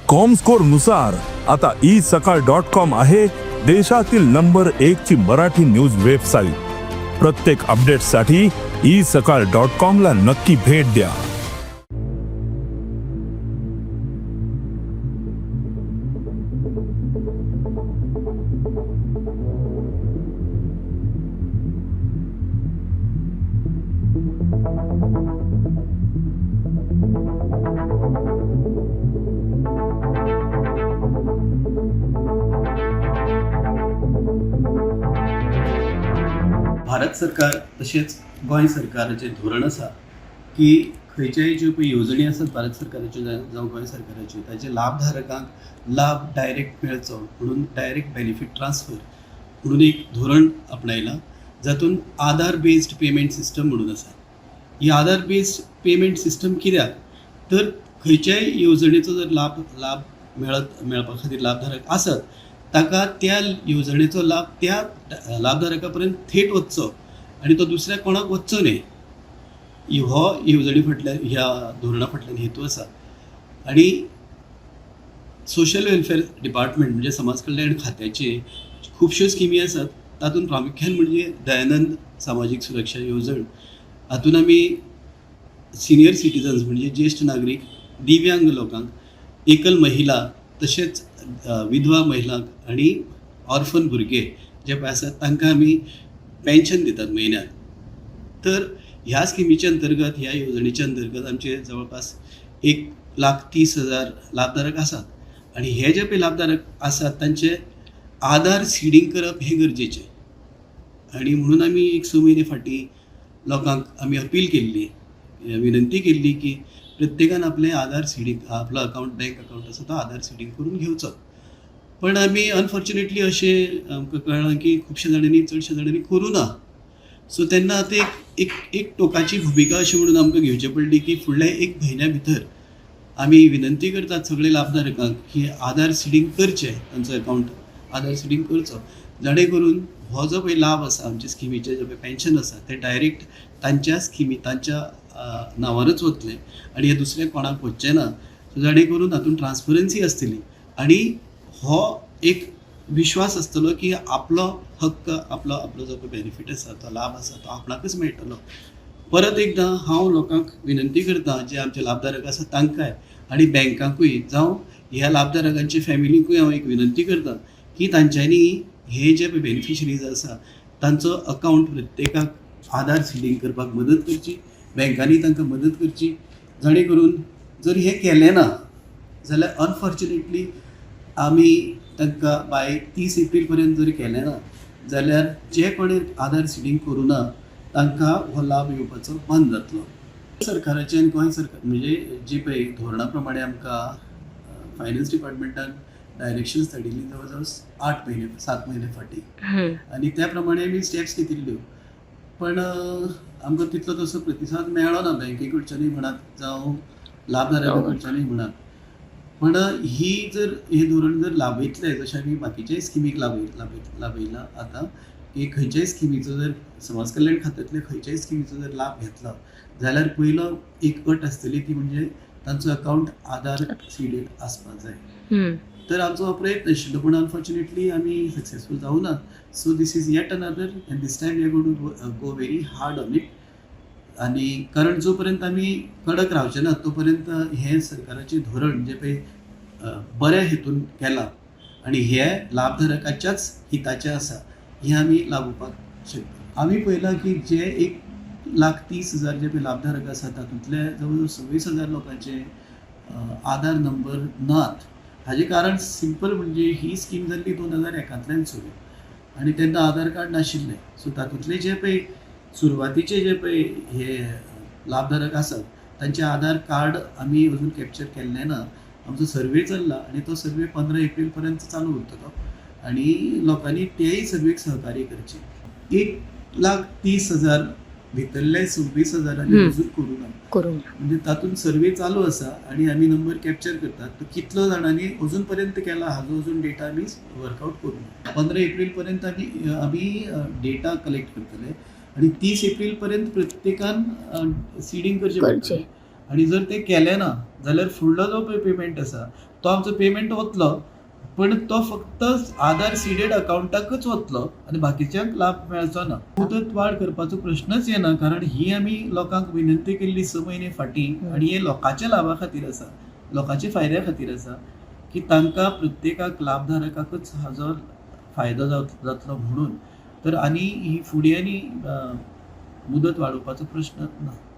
Comscore नुसार आता isakal.com आहे देशातील नंबर 1 ची मराठी न्यूज वेबसाईट. प्रत्येक अपडेटसाठी isakal.com ला नक्की भेट द्या. भारत सरकार तशेंच गोंय सरकाराचें धोरण आसा की खंयच्याय ज्यो पळय येवजणी आसात भारत सरकाराच्यो जावं गोंय सरकाराच्यो ताचे लाभधारकांक लाभ डायरेक्ट मेळचो म्हणून डायरेक्ट बेनिफीट ट्रान्सफर म्हणून एक धोरण आपणायलां, जातून आधार बेस्ड पेमेंट सिस्टम म्हणून आसा. ही आधार बेस्ड पेमेंट सिस्टम कित्याक तर खंयच्याय येवजणेचो जर लाभ मेळपा खातीर लाभधारक आसत ताका त्या येवजणेचो लाभ त्या लाभधारका पर्यंत थेट वचचो आनी तो दुसऱ्या कोणाक वचचो न्हय, हो येवजणे फाटल्यान ह्या धोरणा फाटल्यान हेतू आसा. आनी सोशल वेलफेअर डिपार्टमेंट म्हणजे समाज कल्याण खात्याचे खुबश्यो स्किमी आसात. तातूंत प्रामुख्यान म्हणजे दयानंद सामाजीक सुरक्षा येवजण, हातून आमी सिनियर सिटीजन्स म्हणजे ज्येश्ठ नागरीक, दिव्यांग लोकांक, एकल महिला तशेंच विधवा महिलांक आनी ऑर्फन भुरगे जे पळय आसात तांकां आमी पेन्शन दितात म्हयन्याक. तर ह्या स्किमीच्या अंतर्गत, ह्या येवजणेच्या अंतर्गत आमचे जवळपास 1,30,000 लाभधारक आसात. आनी हे जे पळय लाभधारक आसात तांचे आधार सिडींग करप हें गरजेचें. आनी म्हणून आमी 6 म्हयने फाटीं लोकांक आमी अपील केल्ली, विनंती केल्ली की प्रत्येकान आपलें आधार सिडींग, आपलो अकावंट, बँक अकावंट आसा तो आधार सिडींग करून घेवचो. पण आमी अनफॉर्च्युनेटली अशें आमकां कळ्ळां की खुबश्या जाणांनी, चडश्या जाणांनी करूं ना. सो तेन्ना आतां एक टोकाची भुमिका अशी म्हणून आमकां घेवची पडली की फुडल्या 1 म्हयन्या भितर आमी विनंती करतात सगळे लाभधारकांक की आधार सिडींग करचें, तांचो अकावंट आधार सिडींग करचो, जाणे करून हो जो पळय लाभ आसा आमच्या स्किमीचे जे पळय पेन्शन आसा तें डायरेक्ट तांच्या स्किमी, तांच्या नांवारच वतलें आनी हे दुसऱ्या कोणाक वचचें ना. सो जाणे करून हातूंत ट्रान्सपरन्सी आसतली आनी हो एक विश्वास आसतलो की आपलो हक्क, आपलो जो पळय बेनिफीट आसा, तो लाभ आसा तो आपणाकच मेळटलो. परत एकदां हांव लोकांक विनंती करतां, जे आमचे लाभधारक आसा तांकांय आनी बँकांकूय जावं ह्या लाभधारकांच्या फॅमिलीकूय हांव एक विनंती करतां की तांच्यांनी हे जे पळय बेनिफिशरीज आसा तांचो अकावंट प्रत्येकाक आधार सिडींग करपाक मदत करची, बँकांनी तांकां मदत करची. जाणे करून जर हें केलें ना जाल्यार अनफॉर्च्युनेटली आमी तांकां बाय 30 एप्रील पर्यंत जर केलें ना जाल्यार जे कोणी आधार सिडींग करूं ना तांकां हो लाभ येवपाचो बंद जातलो. सरकाराचें आनी गोंय सरकार म्हणजे जी पळय धोरणा प्रमाणे आमकां फायनान्स डिपार्टमेंटान डायरेक्शन्स धाडिल्ली जवळ जवळ 7 म्हयने फाटीं, आनी त्या प्रमाणे आमी स्टेप्स घेतिल्ल्यो. पण आमकां तितलो तसो प्रतिसाद मेळ्ळो ना बँके कडच्यानूय म्हणात जावं लाभधारका कडच्यानूय म्हणात. पण हे धोरण जर लाभयतले जशें आमी बाकीच्याय स्किमीक लाभयला आतां, की खंयच्याय स्किमीचो जर समाज कल्याण खात्यांतल्या खंयच्याय स्किमीचो जर लाभ घेतलो जाल्यार पयलो एक अट आसतली ती म्हणजे तांचो अकावंट आधार सिडीड आसपाक जाय. तर आमचो हो प्रयत्न आशिल्लो, पण अनफॉर्च्युनेटली आमी सक्सेसफूल जावूं ना. So this is yet another and this time we are going to go very hard on it. आनी कारण जो पर्यंत आमी कडक रावचे ना तो पर्यंत हें सरकाराचें धोरण जे पळय बऱ्या हेतून केलां आनी हे लाभधारकाच्याच हिताचें आसा हें आमी लागोवपाक शकता. आमी पळयलां की जे 1,30,000 जे पळय लाभधारक आसात तातूंतले जवळ जवळ 26,000 लोकांचे आधार नंबर नात. हाजें कारण सिंपल म्हणजे ही स्कीम जाल्ली 2001 सुरू आनी तेन्ना आधार कार्ड नाशिल्लें. सो तातूंतले जे पळय सुरवातीचे जे पळय हे लाभधारक आसात तांचे आधार कार्ड आमी अजून कॅप्चर केल्लें ना. आमचो सर्वे चल्ला आनी तो सर्वे 15 एप्रील पर्यंत चालू उरतलो आनी लोकांनी तेय सर्वेक सहकार्य करचें. 1,30,000 भितरले 26,000 अजून करूं ना. म्हणजे तातूंत सर्वे चालू आसा आनी आमी नंबर कॅप्चर करतात. तो कितलो जाणांनी अजून पर्यंत केला हाजो अजून डेटा आमी वर्कआउट करूं ना. 15 एप्रील पर्यंत आमी डेटा कलेक्ट करतले आनी 30 एप्रील पर्यंत प्रत्येकान सिडींग करचें. आणि जर ते केलें ना जाल्यार फुडलो जो पळय पेमेंट आसा तो आमचो पेमेंट वतलो, पण तो फक्त आधार सीडेड अकाउंटाकच वतलो आनी बाकीच्यांक लाभ मेळचो ना. मुदत वाड करपाचो प्रश्नच येना, कारण ही आमी लोकांक विनंती केल्ली 6 म्हयने फाटीं, आनी हे लोकांच्या लाभा खातीर आसा, लोकांच्या फायद्या खातीर आसा, की तांकां प्रत्येकाक लाभधारकाकच हाजो फायदो जातलो म्हणून. तर आनी ही फुडें आनी मुदत वाडोवपाचो प्रश्न ना.